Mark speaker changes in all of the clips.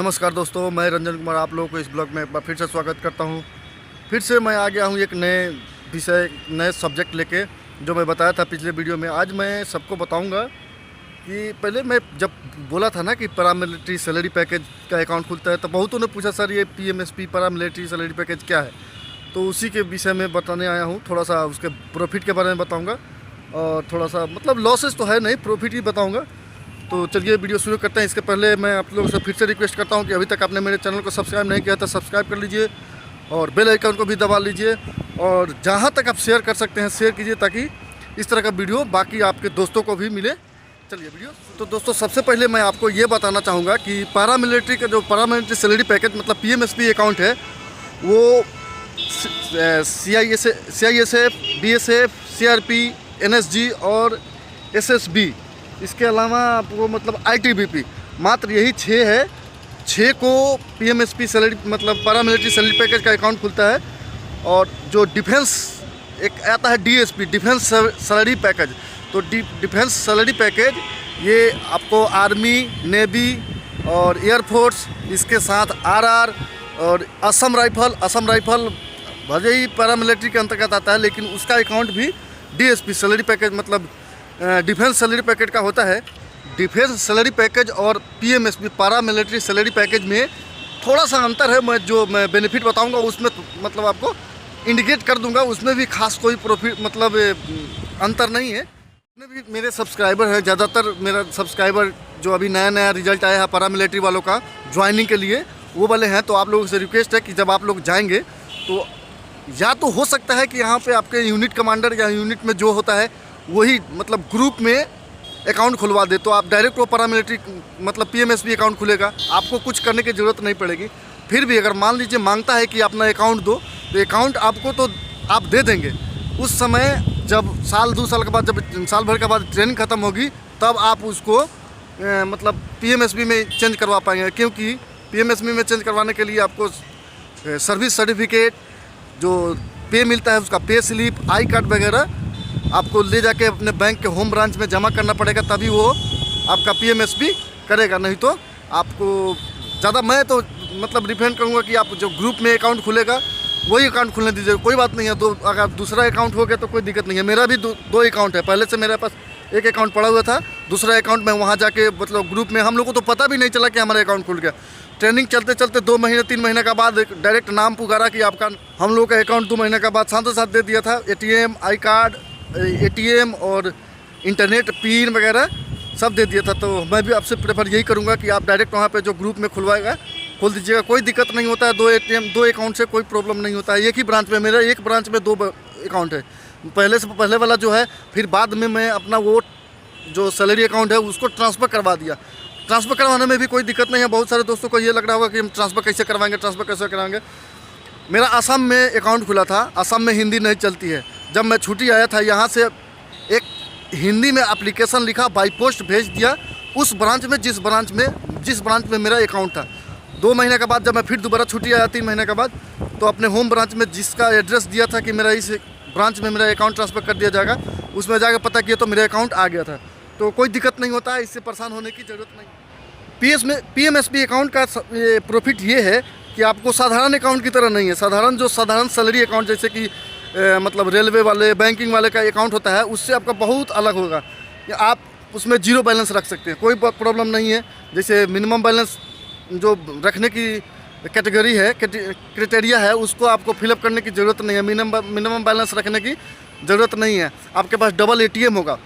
Speaker 1: नमस्कार दोस्तों, मैं रंजन कुमार आप लोगों को इस ब्लॉग में एक बार फिर से स्वागत करता हूं। फिर से मैं आ गया हूं एक नए विषय, नए सब्जेक्ट लेके, जो मैं बताया था पिछले वीडियो में। आज मैं सबको बताऊंगा कि पहले मैं जब बोला था ना कि पैरामिलिट्री सैलरी पैकेज का अकाउंट खुलता है, तो बहुतों ने पूछा सर ये PMSP पैरामिलिट्री सैलरी पैकेज क्या है। तो उसी के विषय में बताने आया हूँ। थोड़ा सा उसके प्रॉफिट के बारे में बताऊँगा और थोड़ा सा मतलब लॉसेस तो है नहीं, प्रॉफिट ही बताऊँगा। तो चलिए वीडियो शुरू करते हैं। इसके पहले मैं आप लोगों से फिर से रिक्वेस्ट करता हूं कि अभी तक आपने मेरे चैनल को सब्सक्राइब नहीं किया तो सब्सक्राइब कर लीजिए और बेल आइकन को भी दबा लीजिए, और जहां तक आप शेयर कर सकते हैं शेयर कीजिए, ताकि इस तरह का वीडियो बाकी आपके दोस्तों को भी मिले। चलिए वीडियो। तो दोस्तों सबसे पहले मैं आपको ये बताना चाहूँगा कि पैरामिलिट्री का जो पैरामिलिट्री सैलरी पैकेज मतलब PMSP अकाउंट है, वो CISF, BSF, CRP, NSG और SSB, इसके अलावा आपको मतलब ITBP, मात्र यही 6 है। 6 को PMSP सैलरी मतलब पैरामिलिट्री सैलरी पैकेज का अकाउंट खुलता है। और जो डिफेंस एक आता है DSP, डिफेंस सैलरी पैकेज, तो डिफेंस सैलरी पैकेज ये आपको आर्मी, नेवी और एयरफोर्स, इसके साथ RR और असम राइफल भले ही पैरामिलिट्री के अंतर्गत आता है, लेकिन उसका अकाउंट भी DSP सैलरी पैकेज मतलब डिफेंस सैलरी पैकेज का होता है। डिफेंस सैलरी पैकेज और PMSP पैरामिलिट्री सैलरी पैकेज में थोड़ा सा अंतर है। मैं बेनिफिट बताऊंगा उसमें मतलब आपको इंडिकेट कर दूंगा, उसमें भी खास कोई प्रॉफिट मतलब अंतर नहीं है। उसमें भी मेरे सब्सक्राइबर है, ज़्यादातर मेरा सब्सक्राइबर जो अभी नया रिजल्ट आया है पैरामिलिट्री वालों का ज्वाइनिंग के लिए, वो वाले हैं। तो आप लोगों से रिक्वेस्ट है कि जब आप लोग जाएंगे तो या तो हो सकता है कि यहाँ पे आपके यूनिट कमांडर या यूनिट में जो होता है वही मतलब ग्रुप में अकाउंट खुलवा दे, तो आप डायरेक्ट वो पैरामिलिट्री मतलब PMSP अकाउंट खुलेगा, आपको कुछ करने की ज़रूरत नहीं पड़ेगी। फिर भी अगर मान लीजिए मांगता है कि अपना अकाउंट दो, तो अकाउंट आपको तो आप दे देंगे। उस समय जब साल 2 साल के बाद, जब साल भर के बाद ट्रेनिंग ख़त्म होगी, तब आप उसको मतलब PMSP में चेंज करवा पाएंगे। क्योंकि PMSP में चेंज करवाने के लिए आपको सर्विस सर्टिफिकेट, जो पे मिलता है उसका पे स्लिप, आई कार्ड वगैरह आपको ले जाके अपने बैंक के होम ब्रांच में जमा करना पड़ेगा, तभी वो आपका PMSP करेगा। नहीं तो आपको ज़्यादा मैं तो मतलब रिकमेंड करूँगा कि आप जो ग्रुप में अकाउंट खुलेगा वही अकाउंट खुलने दीजिए, कोई बात नहीं है। तो अगर दूसरा अकाउंट हो गया तो कोई दिक्कत नहीं है। मेरा भी दो अकाउंट है, पहले से मेरे पास एक अकाउंट पड़ा हुआ था, दूसरा अकाउंट में वहाँ जाके मतलब ग्रुप में हम लोग को तो पता भी नहीं चला कि हमारा अकाउंट खुल गया। ट्रेनिंग चलते चलते 2 महीने 3 महीने का बाद डायरेक्ट नाम पुकारा कि आपका, हम लोग का अकाउंट 2 महीने का बाद साथ दे दिया था। ATM, आई कार्ड, ATM और इंटरनेट पिन वगैरह सब दे दिया था। तो मैं भी आपसे प्रेफर यही करूंगा कि आप डायरेक्ट वहाँ पे जो ग्रुप में खुलवाएगा खोल दीजिएगा, कोई दिक्कत नहीं होता है। 2 अकाउंट से कोई प्रॉब्लम नहीं होता है। एक ही ब्रांच में, मेरा एक ब्रांच में 2 अकाउंट है, पहले वाला जो है, फिर बाद में मैं अपना वो जो सैलरी अकाउंट है उसको ट्रांसफ़र करवा दिया। ट्रांसफ़र करवाने में भी कोई दिक्कत नहीं है। बहुत सारे दोस्तों को ये लग रहा होगा कि हम ट्रांसफ़र कैसे करवाएंगे। मेरा असम में अकाउंट खुला था, असम में हिंदी नहीं चलती है। जब मैं छुट्टी आया था यहाँ से, एक हिंदी में एप्लीकेशन लिखा, बाई पोस्ट भेज दिया उस ब्रांच में जिस ब्रांच में मेरा अकाउंट था। 2 महीने के बाद जब मैं फिर दोबारा छुट्टी आया 3 महीने के बाद, तो अपने होम ब्रांच में जिसका एड्रेस दिया था कि मेरा इस ब्रांच में मेरा अकाउंट ट्रांसफ़र कर दिया जाएगा, उसमें जाकर पता किया तो मेरा अकाउंट आ गया था। तो कोई दिक्कत नहीं होता है, इससे परेशान होने की ज़रूरत नहीं। PMSP अकाउंट का प्रॉफिट ये है कि आपको साधारण अकाउंट की तरह नहीं है। साधारण सैलरी अकाउंट जैसे कि मतलब रेलवे वाले, बैंकिंग वाले का अकाउंट होता है, उससे आपका बहुत अलग होगा। आप उसमें 0 बैलेंस रख सकते हैं, कोई प्रॉब्लम नहीं है। जैसे मिनिमम बैलेंस जो रखने की कैटेगरी है, क्राइटेरिया है, उसको आपको फिलअप करने की ज़रूरत नहीं है। मिनिमम बैलेंस रखने की ज़रूरत नहीं है। आपके पास डबल ATM होगा।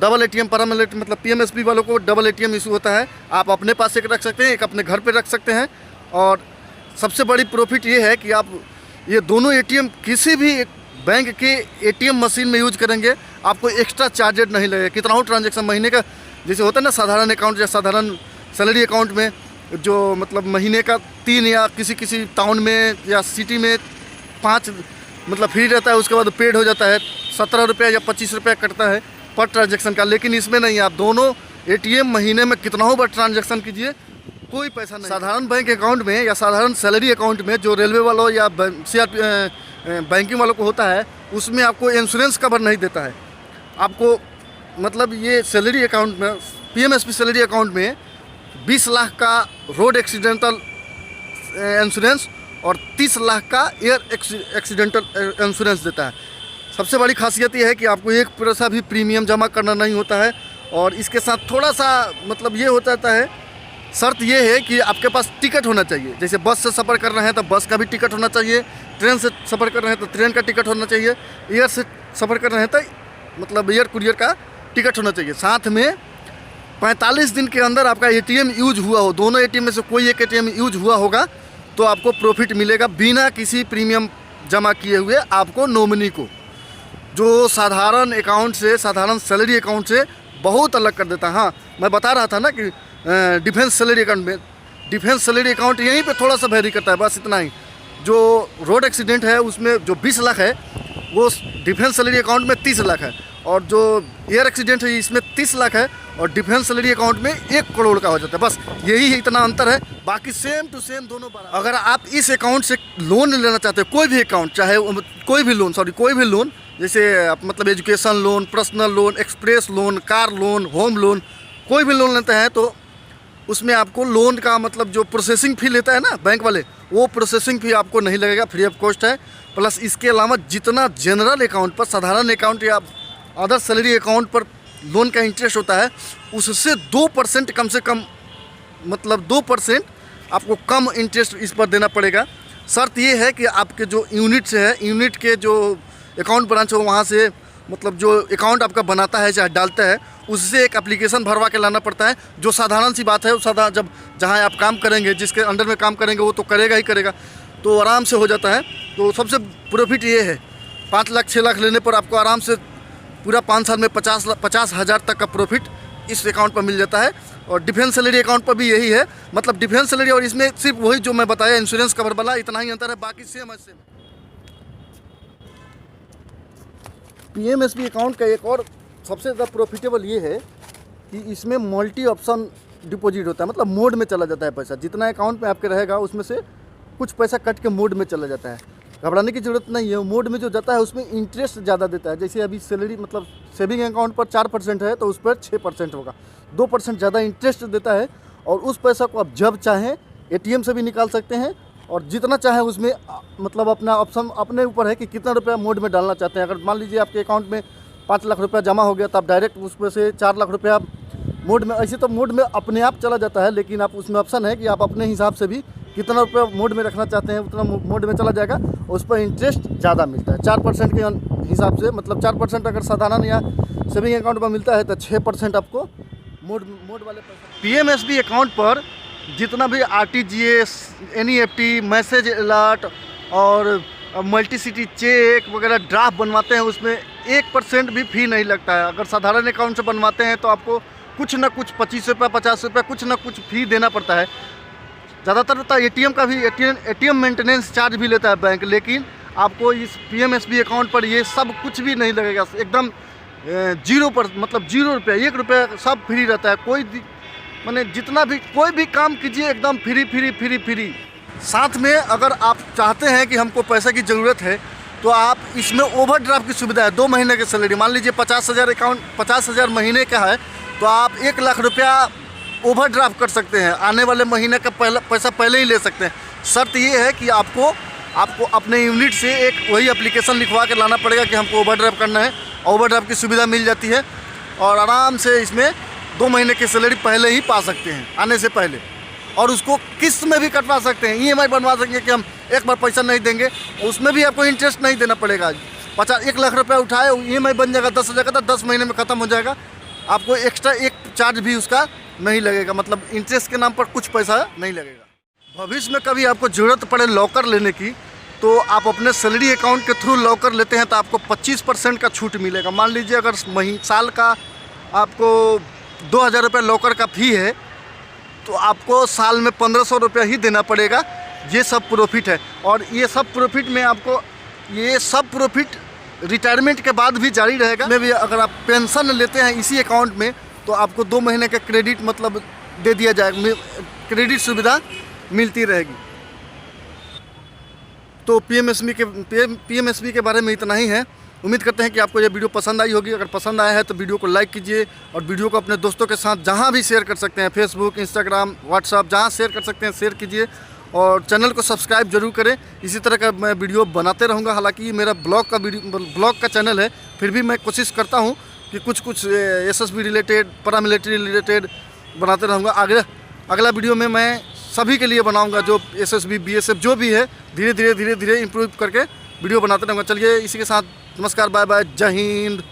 Speaker 1: डबल ATM पैरामिलिट्री मतलब PMSP वालों को डबल ATM इशू होता है। आप अपने पास एक रख सकते हैं, एक अपने घर पे रख सकते हैं। और सबसे बड़ी प्रॉफिट ये है कि आप ये दोनों ATM किसी भी बैंक के ATM मशीन में यूज करेंगे, आपको एक्स्ट्रा चार्जेड नहीं लगेगा। कितना हो ट्रांजेक्शन महीने का, जैसे होता है ना साधारण अकाउंट या साधारण सैलरी अकाउंट में, जो मतलब महीने का 3 या किसी टाउन में या सिटी में 5 मतलब फ्री रहता है, उसके बाद पेड हो जाता है। 17 रुपये या 25 रुपये कटता है पर ट्रांजेक्शन का। लेकिन इसमें नहीं, आप दोनों ATM महीने में कितना हो बार ट्रांजेक्शन कीजिए, कोई पैसा नहीं। साधारण बैंक अकाउंट में या साधारण सैलरी अकाउंट में जो रेलवे वालों या बैंकिंग वालों को होता है, उसमें आपको इंश्योरेंस कवर नहीं देता है। आपको मतलब ये सैलरी अकाउंट में, PMSP सैलरी अकाउंट में 20 लाख का रोड एक्सीडेंटल इंश्योरेंस और 30 लाख का एयर एक्सीडेंटल इंश्योरेंस देता है। सबसे बड़ी खासियत ये है कि आपको एक पैसा भी प्रीमियम जमा करना नहीं होता है। और इसके साथ थोड़ा सा मतलब ये हो जाता है, शर्त ये है कि आपके पास टिकट होना चाहिए। जैसे बस से सफ़र कर रहे हैं तो बस का भी टिकट होना चाहिए, ट्रेन से सफ़र कर रहे हैं तो ट्रेन का टिकट होना चाहिए, एयर से सफ़र कर रहे हैं तो मतलब एयर कुरियर का टिकट होना चाहिए। साथ में 45 दिन के अंदर आपका ATM यूज हुआ हो, दोनों ATM में से कोई एक ATM यूज हुआ होगा तो आपको प्रॉफिट मिलेगा बिना किसी प्रीमियम जमा किए हुए। आपको नॉमिनी को, जो साधारण अकाउंट से, साधारण सैलरी अकाउंट से बहुत अलग कर देता है। हाँ, मैं बता रहा था ना कि डिफेंस सैलरी अकाउंट में, डिफेंस सैलरी अकाउंट यहीं पे थोड़ा सा वेरी करता है, बस इतना ही। जो रोड एक्सीडेंट है उसमें जो 20 लाख है वो डिफेंस सैलरी अकाउंट में 30 लाख है, और जो एयर एक्सीडेंट है इसमें 30 लाख है और डिफेंस सैलरी अकाउंट में 1 करोड़ का हो जाता है। बस यही इतना अंतर है, बाकी सेम टू सेम दोनों बराबर। अगर आप इस अकाउंट से लोन लेना चाहते हो, कोई भी अकाउंट, चाहे कोई भी लोन, जैसे आप मतलब education loan, personal loan, express loan, car loan, home loan, कोई भी लोन लेते हैं तो उसमें आपको लोन का मतलब जो प्रोसेसिंग फ़ी लेता है ना बैंक वाले, वो प्रोसेसिंग फ़ी आपको नहीं लगेगा, फ्री ऑफ कॉस्ट है। प्लस इसके अलावा जितना जनरल अकाउंट पर, साधारण अकाउंट या अदर सैलरी अकाउंट पर लोन का इंटरेस्ट होता है, उससे 2% कम से कम, मतलब 2% आपको कम इंटरेस्ट इस पर देना पड़ेगा। शर्त ये है कि आपके जो यूनिट से है, यूनिट के जो अकाउंट ब्रांच हो वहाँ से, मतलब जो अकाउंट आपका बनाता है चाहे डालता है, उससे एक एप्लीकेशन भरवा के लाना पड़ता है। जो साधारण सी बात है, जब जहाँ आप काम करेंगे, जिसके अंडर में काम करेंगे वो तो करेगा ही करेगा, तो आराम से हो जाता है। तो सबसे प्रॉफिट ये है, 5 लाख 6 लाख लेने पर आपको आराम से पूरा 5 साल में 50 हज़ार तक का प्रॉफिट इस अकाउंट पर मिल जाता है। और डिफेंस सैलरी अकाउंट पर भी यही है, मतलब डिफेंस सैलरी और इसमें सिर्फ वही जो मैं बताया इंश्योरेंस कवर वाला, इतना ही अंतर है, बाकी सेम है सेम। PMSB अकाउंट का एक और सबसे ज़्यादा प्रॉफिटेबल ये है कि इसमें मल्टी ऑप्शन डिपॉजिट होता है, मतलब मोड में चला जाता है पैसा। जितना अकाउंट में आपके रहेगा उसमें से कुछ पैसा कट के मोड में चला जाता है। घबराने की ज़रूरत नहीं है। मोड में जो जाता है उसमें इंटरेस्ट ज़्यादा देता है। जैसे अभी सैलरी मतलब सेविंग अकाउंट पर 4% है तो उस पर 6% होगा, 2% ज़्यादा इंटरेस्ट देता है। और उस पैसा को आप जब चाहें ATM से भी निकाल सकते हैं, और जितना चाहे उसमें मतलब अपना ऑप्शन अपने ऊपर है कि कितना रुपया मोड में डालना चाहते हैं। अगर मान लीजिए आपके अकाउंट में 5 लाख रुपया जमा हो गया तो आप डायरेक्ट उसमें से 4 लाख रुपया मोड में, ऐसे तो मोड में अपने आप चला जाता है, लेकिन आप उसमें ऑप्शन है कि आप अपने हिसाब से भी कितना रुपया मोड में रखना चाहते हैं उतना मोड में चला जाएगा। उस पर इंटरेस्ट ज़्यादा मिलता है 4% के हिसाब से, मतलब 4% अगर साधारण या सेविंग अकाउंट पर मिलता है तो 6% आपको मोड वाले पैसे। PMSB अकाउंट पर जितना भी RTGS, NEFT, मैसेज अलर्ट और मल्टीसिटी चेक वगैरह ड्राफ्ट बनवाते हैं, उसमें 1% भी फ़ी नहीं लगता है। अगर साधारण अकाउंट से बनवाते हैं तो आपको कुछ ना कुछ 25 रुपये 50 रुपये कुछ ना कुछ फ़ी देना पड़ता है। ज़्यादातर होता है ATM का भी, ATM मेंटेनेंस चार्ज भी लेता है बैंक, लेकिन आपको इस PMSB अकाउंट पर ये सब कुछ भी नहीं लगेगा, एकदम 0 पर, मतलब 0 रुपया 1 रुपया सब फ्री रहता है। कोई माने जितना भी कोई भी काम कीजिए एकदम फ्री। साथ में अगर आप चाहते हैं कि हमको पैसे की ज़रूरत है तो आप इसमें ओवरड्राफ्ट की सुविधा है। 2 महीने की सैलरी, मान लीजिए 50,000 अकाउंट 50,000 महीने का है तो आप 1 लाख रुपया ओवरड्राफ्ट कर सकते हैं। आने वाले महीने का पैसा पहले ही ले सकते हैं। शर्त ये है कि आपको अपने यूनिट से एक वही एप्लीकेशन लिखवा के लाना पड़ेगा कि हमको ओवरड्राफ्ट करना है। ओवरड्राफ्ट की सुविधा मिल जाती है और आराम से इसमें 2 महीने की सैलरी पहले ही पा सकते हैं आने से पहले, और उसको किस्त में भी कटवा सकते हैं। EMI बनवा सकेंगे कि हम एक बार पैसा नहीं देंगे, उसमें भी आपको इंटरेस्ट नहीं देना पड़ेगा। 1 लाख रुपया उठाए, EMI बन जाएगा 10,000 का, 10 महीने में ख़त्म हो जाएगा। आपको एक्स्ट्रा एक चार्ज भी उसका नहीं लगेगा, मतलब इंटरेस्ट के नाम पर कुछ पैसा नहीं लगेगा। भविष्य में कभी आपको ज़रूरत पड़े लॉकर लेने की तो आप अपने सैलरी अकाउंट के थ्रू लॉकर लेते हैं तो आपको 25% का छूट मिलेगा। मान लीजिए अगर साल का आपको 2,000 रुपये लॉकर का फ़ी है तो आपको साल में 1,500 रुपया ही देना पड़ेगा। ये सब प्रॉफिट है, और ये सब प्रॉफिट में आपको ये सब प्रॉफिट रिटायरमेंट के बाद भी जारी रहेगा। में भी अगर आप पेंशन लेते हैं इसी अकाउंट में तो आपको 2 महीने का क्रेडिट मतलब दे दिया जाएगा, क्रेडिट सुविधा मिलती रहेगी। तो PMSB के बारे में इतना ही है। उम्मीद करते हैं कि आपको ये वीडियो पसंद आई होगी। अगर पसंद आया है तो वीडियो को लाइक कीजिए और वीडियो को अपने दोस्तों के साथ जहाँ भी शेयर कर सकते हैं, फेसबुक, इंस्टाग्राम, व्हाट्सअप, जहाँ शेयर कर सकते हैं शेयर कीजिए और चैनल को सब्सक्राइब जरूर करें। इसी तरह का मैं वीडियो बनाते रहूँगा। हालांकि मेरा ब्लॉग का चैनल है, फिर भी मैं कोशिश करता हूँ कि कुछ एसएसबी रिलेटेड, पैरामिलिट्री रिलेटेड बनाते रहूँगा। अगला वीडियो में मैं सभी के लिए बनाऊँगा, जो एसएसबी, बीएसएफ जो भी है, धीरे धीरे इम्प्रूव करके वीडियो बनाते रहूँगा। चलिए इसी के साथ नमस्कार, बाय बाय, जय हिंद।